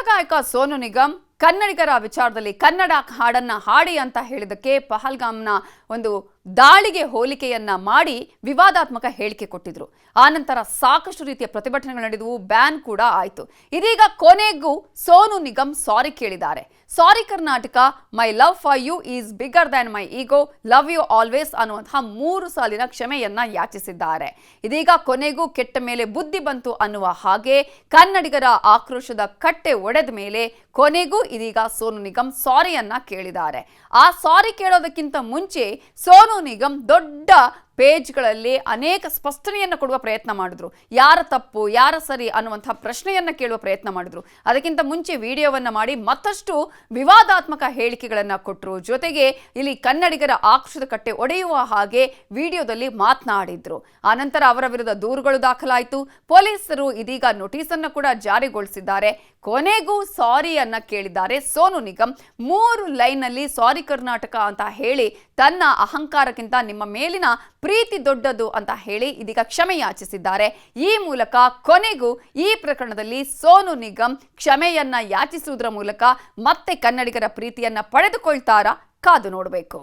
ಗಾಯಕ ಸೋನು ನಿಗಮ್ ಕನ್ನಡಿಗರ ವಿಚಾರದಲ್ಲಿ ಕನ್ನಡ ಹಾಡನ್ನ ಹಾಡಿ ಅಂತ ಹೇಳಿದಕ್ಕೆ ಪಹಲ್ಗಾಮ್ನ ಒಂದು ದಾಳಿಗೆ ಹೋಲಿಕೆಯನ್ನ ಮಾಡಿ ವಿವಾದಾತ್ಮಕ ಹೇಳಿಕೆ ಕೊಟ್ಟಿದ್ರು. ಆನಂತರ ಸಾಕಷ್ಟು ರೀತಿಯ ಪ್ರತಿಭಟನೆಗಳು ನಡೆದವು, ಬ್ಯಾನ್ ಕೂಡ ಆಯಿತು. ಇದೀಗ ಕೊನೆಗೂ ಸೋನು ನಿಗಮ್ ಸಾರಿ ಕೇಳಿದ್ದಾರೆ. Sorry Karnataka, my love for you is bigger than my ego, love you always ಅನ್ನುವಂತಹ 3 ಸಾಲಿನ ಕ್ಷಮೆಯನ್ನ ಯಾಚಿಸಿದ್ದಾರೆ. ಇದೀಗ ಕೊನೆಗೂ ಕೆಟ್ಟ ಮೇಲೆ ಬುದ್ಧಿ ಬಂತು ಅನ್ನುವ ಹಾಗೆ ಕನ್ನಡಿಗರ ಆಕ್ರೋಶದ ಕಟ್ಟೆ ಒಡೆದ ಮೇಲೆ ಕೊನೆಗೂ ಇದೀಗ ಸೋನು ನಿಗಮ್ ಸಾರಿಯನ್ನ ಕೇಳಿದ್ದಾರೆ. ಆ ಸಾರಿ ಕೇಳೋದಕ್ಕಿಂತ ಮುಂಚೆ ಸೋನು ನಿಗಮ್ ದೊಡ್ಡ ಪೇಜ್ಗಳಲ್ಲಿ ಅನೇಕ ಸ್ಪಷ್ಟನೆಯನ್ನು ಕೊಡುವ ಪ್ರಯತ್ನ ಮಾಡಿದ್ರು. ಯಾರ ತಪ್ಪು ಯಾರ ಸರಿ ಅನ್ನುವಂತಹ ಪ್ರಶ್ನೆಯನ್ನ ಕೇಳುವ ಪ್ರಯತ್ನ ಮಾಡಿದ್ರು. ಅದಕ್ಕಿಂತ ಮುಂಚೆ ವಿಡಿಯೋವನ್ನ ಮಾಡಿ ಮತ್ತಷ್ಟು ವಿವಾದಾತ್ಮಕ ಹೇಳಿಕೆಗಳನ್ನ ಕೊಟ್ಟರು. ಜೊತೆಗೆ ಇಲ್ಲಿ ಕನ್ನಡಿಗರ ಆಕ್ರೋಶದ ಕಟ್ಟೆ ಒಡೆಯುವ ಹಾಗೆ ವಿಡಿಯೋದಲ್ಲಿ ಮಾತನಾಡಿದ್ರು. ಆನಂತರ ಅವರ ವಿರುದ್ಧ ದೂರುಗಳು ದಾಖಲಾಯಿತು. ಪೊಲೀಸರು ಇದೀಗ ನೋಟಿಸ್ ಅನ್ನು ಕೂಡ ಜಾರಿಗೊಳಿಸಿದ್ದಾರೆ. ಕೊನೆಗೂ ಸಾರಿಯನ್ನ ಕೇಳಿದ್ದಾರೆ ಸೋನು ನಿಗಮ್. 3 ಲೈನ್ನಲ್ಲಿ ಸಾರಿ ಕರ್ನಾಟಕ ಅಂತ ಹೇಳಿ ತನ್ನ ಅಹಂಕಾರಕ್ಕಿಂತ ನಿಮ್ಮ ಮೇಲಿನ ಪ್ರೀತಿ ದೊಡ್ಡದು ಅಂತ ಹೇಳಿ ಇದೀಗ ಕ್ಷಮೆ ಯಾಚಿಸಿದ್ದಾರೆ. ಈ ಮೂಲಕ ಕೊನೆಗೂ ಈ ಪ್ರಕರಣದಲ್ಲಿ ಸೋನು ನಿಗಮ್ ಕ್ಷಮೆಯನ್ನ ಯಾಚಿಸುವುದರ ಮೂಲಕ ಮತ್ತೆ ಕನ್ನಡಿಗರ ಪ್ರೀತಿಯನ್ನ ಪಡೆದುಕೊಳ್ತಾರಾ? ಕಾದು ನೋಡಬೇಕು.